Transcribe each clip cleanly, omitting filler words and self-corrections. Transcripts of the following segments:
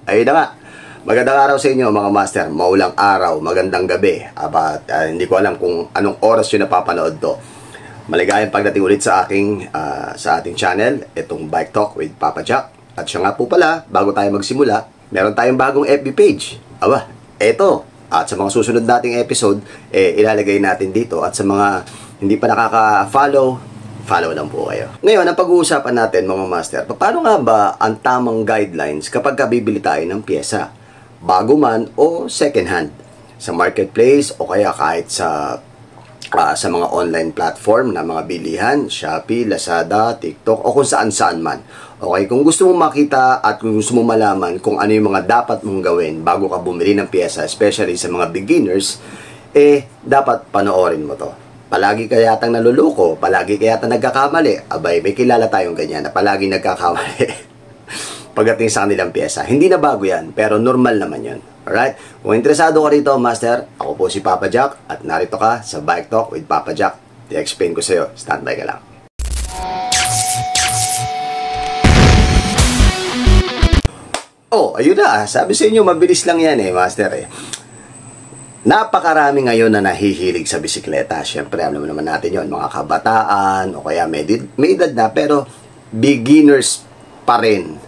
Ayun na nga. Magandang araw sa inyo mga master. Maulang araw, magandang gabi. Hindi ko alam kung anong oras yun napapanood to. Maligayang pagdating ulit sa ating channel, itong Bike Talk with Papa Jack. At siya nga po pala, bago tayo magsimula, meron tayong bagong FB page. Eto. At sa mga susunod nating episode, ilalagay natin dito. At sa mga hindi pa nakaka-follow, follow lang po kayo. Ngayon, ang pag-uusapan natin mga master, paano nga ba ang tamang guidelines kapag bibili tayo ng pyesa? Bago man o second hand? Sa marketplace o kaya kahit sa mga online platform na mga bilihan, Shopee, Lazada, TikTok o kung saan-saan man. Okay, kung gusto mong makita at kung gusto mong malaman kung ano yung mga dapat mong gawin bago ka bumili ng pyesa, especially sa mga beginners, dapat panoorin mo to. Palagi ka yatang naluluko, palagi ka yatang nagkakamali. Abay, may kilala tayong ganyan na palagi nagkakamali pagdating sa kanilang pyesa. Hindi na bago yan, pero normal naman yun. Alright? Kung interesado ka rito, master, ako po si Papa Jack at narito ka sa Bike Talk with Papa Jack. I-explain ko sa'yo. Standby ka lang. Ayun na. Sabi sa inyo, mabilis lang yan master Napakarami ngayon na nahihilig sa bisikleta. Siyempre, alam naman natin yon, mga kabataan o kaya may edad na pero beginners pa rin.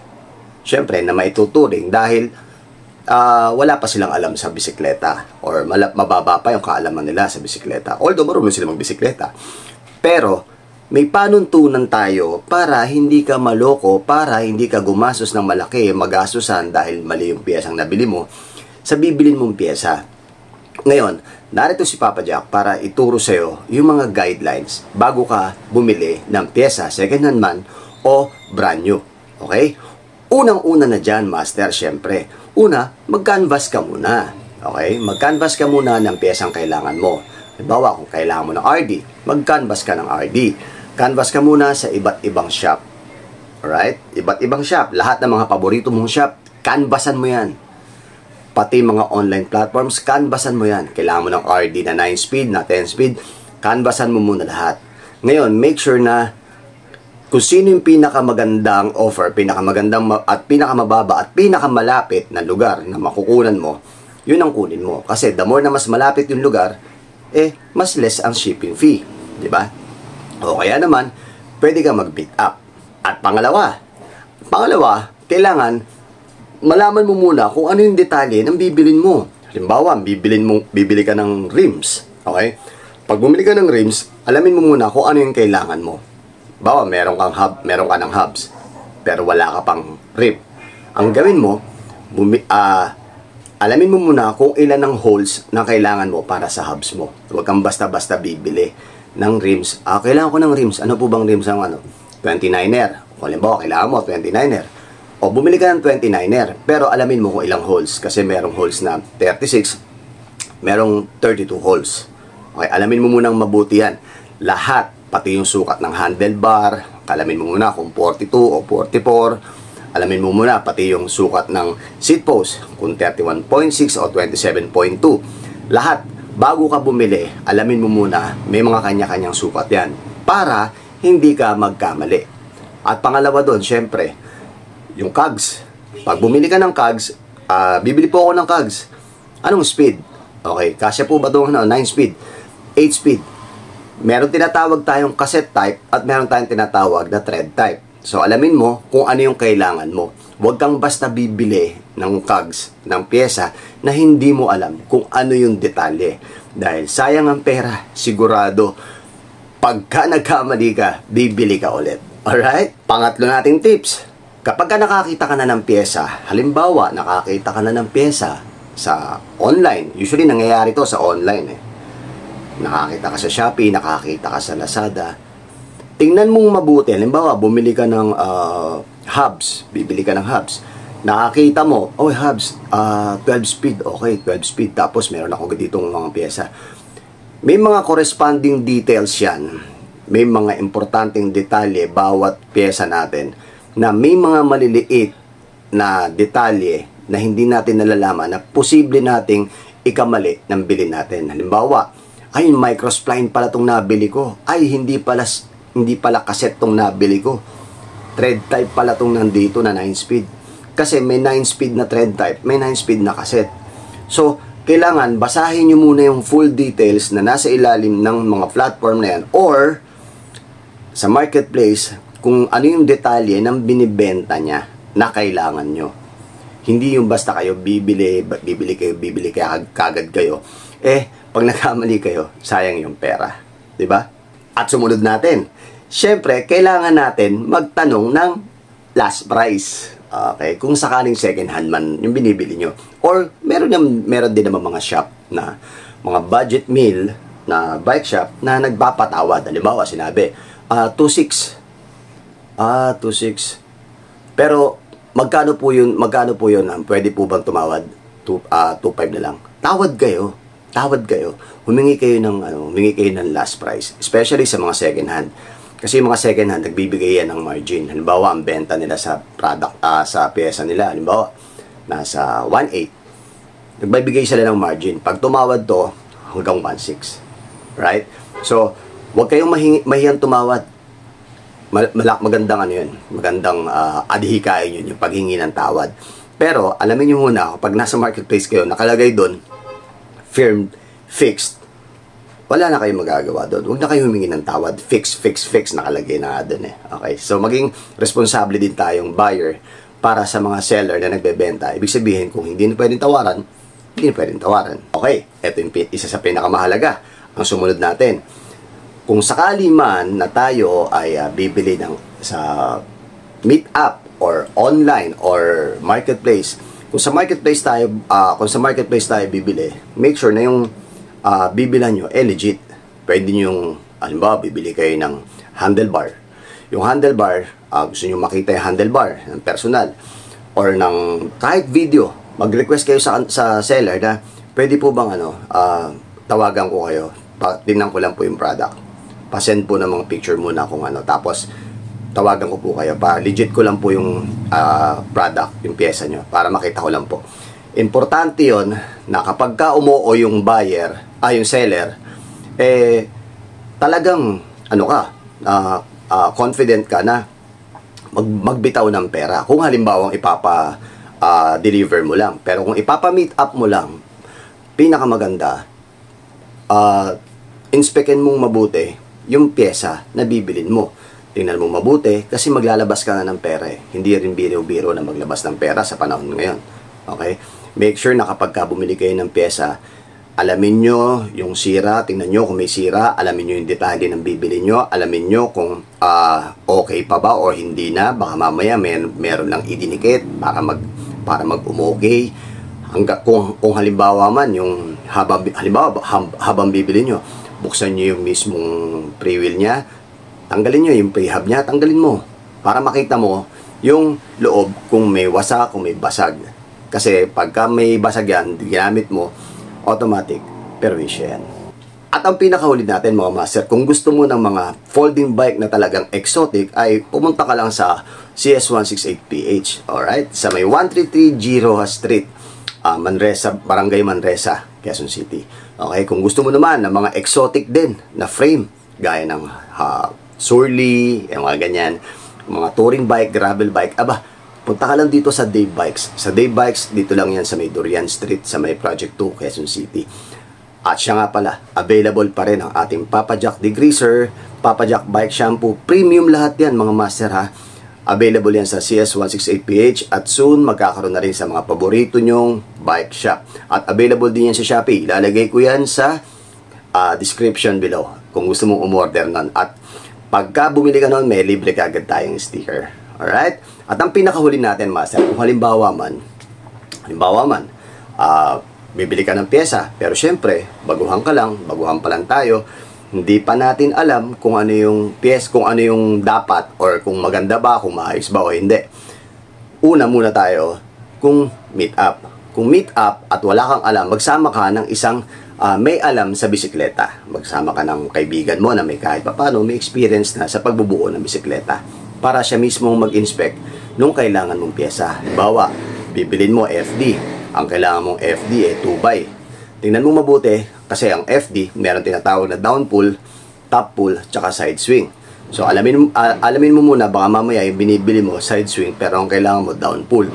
Siyempre, na maituturing dahil wala pa silang alam sa bisikleta or mababa pa yung kaalaman nila sa bisikleta. Although marunong sila magbisikleta. Pero, may panuntunan tayo para hindi ka maloko, para hindi ka gumastos ng malaki, magastusan dahil mali yung piyesang nabili mo sa bibilin mong piyesa. Ngayon, narito si Papa Jack para ituro sa'yo yung mga guidelines bago ka bumili ng pyesa, second hand man o brand new. Okay? Unang-una na dyan, master, syempre. Una, mag-canvas ka muna. Okay? Mag-canvas ka muna ng pyesang kailangan mo. Halimbawa, kung kailangan mo ng RD, mag-canvas ka ng RD. Canvas ka muna sa iba't ibang shop. Alright? Iba't ibang shop. Lahat ng mga paborito mong shop, canvasan mo yan. Pati mga online platforms, canvasan mo yan. Kailangan mo ng RD na 9-speed, na 10-speed, canvasan mo muna lahat. Ngayon, make sure na kung sino yung pinakamagandang offer, pinakamagandang at pinakamababa at pinakamalapit na lugar na makukunan mo, yun ang kunin mo. Kasi the more na mas malapit yung lugar, mas less ang shipping fee. Diba? O kaya naman, pwede ka mag-pick up. At pangalawa, kailangan malaman mo muna kung ano yung detalye ng bibilin mo. Halimbawa, bibili ka ng rims. Okay? Pag bumili ka ng rims, alamin mo muna kung ano yung kailangan mo. Halimbawa, meron ka ng hubs, pero wala ka pang rim. Ang gawin mo, alamin mo muna kung ilan ang holes na kailangan mo para sa hubs mo. Huwag kang basta-basta bibili ng rims. Kailangan ko ng rims. Ano po bang rims ang 29er? Kung halimbawa, kailangan mo 29er. O bumili ka ng 29er, pero alamin mo kung ilang holes. Kasi merong holes na 36, merong 32 holes. Okay, alamin mo munang mabuti yan. Lahat, pati yung sukat ng handlebar, alamin mo muna kung 42 o 44. Alamin mo muna pati yung sukat ng seat post, kung 31.6 o 27.2. Lahat, bago ka bumili, alamin mo muna, may mga kanya-kanyang sukat yan. Para hindi ka magkamali. At pangalawa doon, syempre, yung cogs. Pag bumili ka ng cogs, bibili po ako ng cogs. Anong speed? Okay, kasya po ba ito 9 speed? 8 speed? Meron tinatawag tayong cassette type at meron tayong tinatawag na thread type. So, alamin mo kung ano yung kailangan mo. Huwag kang basta bibili ng cogs, ng pyesa, na hindi mo alam kung ano yung detalye. Dahil sayang ang pera, sigurado, pagka nagkamali ka, bibili ka ulit. Alright? Pangatlo nating tips. Kapag nakakita ka na ng pyesa, halimbawa, nakakita ka na ng pyesa sa online, usually nangyayari to sa online Nakakita ka sa Shopee, nakakita ka sa Lazada. Tingnan mong mabuti, halimbawa, bumili ka ng hubs, bibili ka ng hubs. Nakakita mo, hubs, 12 speed, okay, 12 speed, tapos meron ako ditong mga pyesa. May mga corresponding details yan. May mga importanteng detalye bawat pyesa natin na may mga maliliit na detalye na hindi natin nalalaman na posible nating ikamali ng bilhin natin. Halimbawa, microspline pala itong nabili ko. Hindi pala cassette itong nabili ko. Thread type pala itong nandito na 9 speed. Kasi may 9-speed na thread type, may 9-speed na cassette. So, kailangan basahin nyo muna yung full details na nasa ilalim ng mga platform na yan or sa marketplace kung ano yung detalye ng binibenta niya na kailangan nyo. Hindi yung basta kayo bibili kayo, kagad kayo. Pag nagkamali kayo, sayang yung pera. Diba? At sumunod natin. Siyempre, kailangan natin magtanong ng last price. Okay? Kung sakaling second hand man yung binibili nyo. Or meron din naman mga shop na mga budget meal na bike shop na nagpapatawad. Halimbawa, sinabi, 2.6. 2.6. Pero magkano po yun? Pwede po bang tumawad? 2.5 na lang. Tawad kayo. Humingi kayo ng last price, especially sa mga second hand. Kasi yung mga second hand nagbibigay yan ng margin. Halimbawa, ang benta nila sa product sa pyesa nila, halimbawa, nasa 1.8. Nagbibigay sila ng margin. Pag tumawad to, hanggang 1.6. Right? So, huwag kayong mahiyang tumawad. Magandang magandang adhikain yun, yung paghingi ng tawad. Pero, alamin nyo muna, kapag nasa marketplace kayo, nakalagay doon, firm, fixed, wala na kayong magagawa doon. Huwag na kayo humingi ng tawad. Fix, nakalagay na doon Okay? So, maging responsable din tayong buyer para sa mga seller na nagbebenta. Ibig sabihin, kung hindi na pwedeng tawaran, hindi na pwedeng tawaran. Okay, ito yung isa sa pinakamahalaga. Ang sumunod natin, kung sakali man na tayo ay bibili sa meetup or online or marketplace, kung sa marketplace tayo bibili, make sure na yung bibilan nyo legit. Pwede nyo halimbawa bibili kayo ng handlebar. Yung handlebar, gusto nyo makita yung handlebar ng personal or ng kahit video, mag-request kayo sa seller na pwede po bang tawagan ko kayo, tingnan ko lang po yung product, pasend po ng mga picture muna kung tapos tawagan ko po kayo, legit ko lang po yung product, yung pyesa nyo, para makita ko lang po. Importante yon na kapag ka umuo yung buyer, yung seller, talagang confident ka na magbitaw ng pera. Kung halimbawa deliver mo lang. Pero kung ipapa-meet up mo lang, pinakamaganda, inspekin mong mabuti yung pyesa na bibilin mo. Tingnan mo mabuti kasi maglalabas ka nga ng pera Hindi rin biro-biro na maglabas ng pera sa panahon ngayon. Okay? Make sure na kapag bumili kayo ng pyesa, alamin nyo yung sira, tingnan nyo kung may sira, alamin nyo yung detalye ng bibili nyo, alamin nyo kung okay pa ba o hindi na. Baka mamaya meron lang idinikit para mag-umokay. Kung halimbawa man, yung habang bibili nyo, buksan nyo yung mismong pre-wheel nya, tanggalin nyo yung pre-hub nya, tanggalin mo. Para makita mo yung loob kung may wasak, kung may basag. Kasi pagka may basag yan, ginamit mo, automatic, perwisyo yan. At ang pinakahuli natin mga master, kung gusto mo ng mga folding bike na talagang exotic, ay pumunta ka lang sa CS168PH. Alright? Sa may 133 Giroha Street, Manresa, Barangay Manresa, Quezon City. Okay? Kung gusto mo naman ng mga exotic din na frame, gaya ng Surly, yung mga ganyan, mga touring bike, gravel bike, punta ka lang dito sa Dave Bikes. Sa Dave Bikes, dito lang yan sa may Durian Street, sa may Project 2, Quezon City. At siya nga pala, available pa rin ang ating Papa Jack Degreaser, Papa Jack Bike Shampoo, premium lahat yan mga master ha. Available yan sa CS168PH at soon magkakaroon na rin sa mga paborito nyong bike shop. At available din yan sa Shopee. Ilalagay ko yan sa description below kung gusto mong umorder nun. At pagka bumili ka nun, may libre ka agad tayong sticker. Alright? At ang pinakahuli natin, master, kung halimbawa man, bibili ka ng pyesa, pero syempre, baguhan pa lang tayo, hindi pa natin alam kung ano yung pyesa, kung ano yung dapat, or kung maganda ba, kung maayos ba o hindi. Una muna tayo, kung meet up. Kung meet up at wala kang alam, magsama ka ng isang may alam sa bisikleta. Magsama ka ng kaibigan mo na may kahit paano, may experience na sa pagbubuo ng bisikleta. Para siya mismo mag-inspect nung kailangan mong pyesa. Bawa, bibilin mo FD. Ang kailangan mong FD 2x. Tingnan mo mabuti kasi ang FD meron tinatawag na down pull, top pull, tsaka side swing. So alamin mo muna, baka mamaya yung binibili mo side swing pero ang kailangan mo down pull.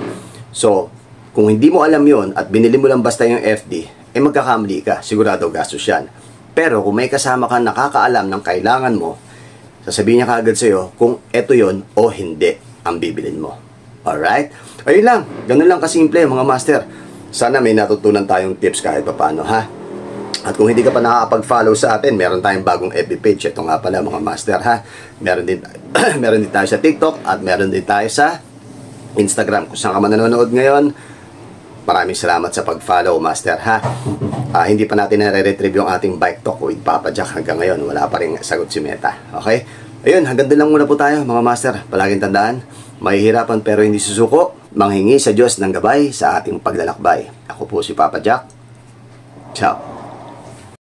So, kung hindi mo alam yon at binili mo lang basta yung FD, magkakamali ka. Sigurado gastos yan. Pero kung may kasama ka nakakaalam ng kailangan mo, sasabihin niya kaagad sa'yo kung eto yon o hindi ang bibilin mo. Alright? Ayun lang. Ganun lang kasimple mga master. Sana may natutunan tayong tips kahit paano, ha? At kung hindi ka pa nakakapag-follow sa atin, meron tayong bagong FB page. Ito nga pala mga master, ha? Meron din, meron din tayo sa TikTok at meron din tayo sa Instagram. Kung saan ka man nanonood ngayon, maraming salamat sa pag-follow, master, ha? Hindi pa natin nare-retrieve yung ating bike talk with Papa Jack hanggang ngayon. Wala pa rin sagot si Meta. Okay? Ayun, hanggang doon lang muna po tayo, mga master. Palaging tandaan, mahihirapan pero hindi susuko. Manghingi sa Diyos ng gabay sa ating paglalakbay. Ako po si Papa Jack. Ciao.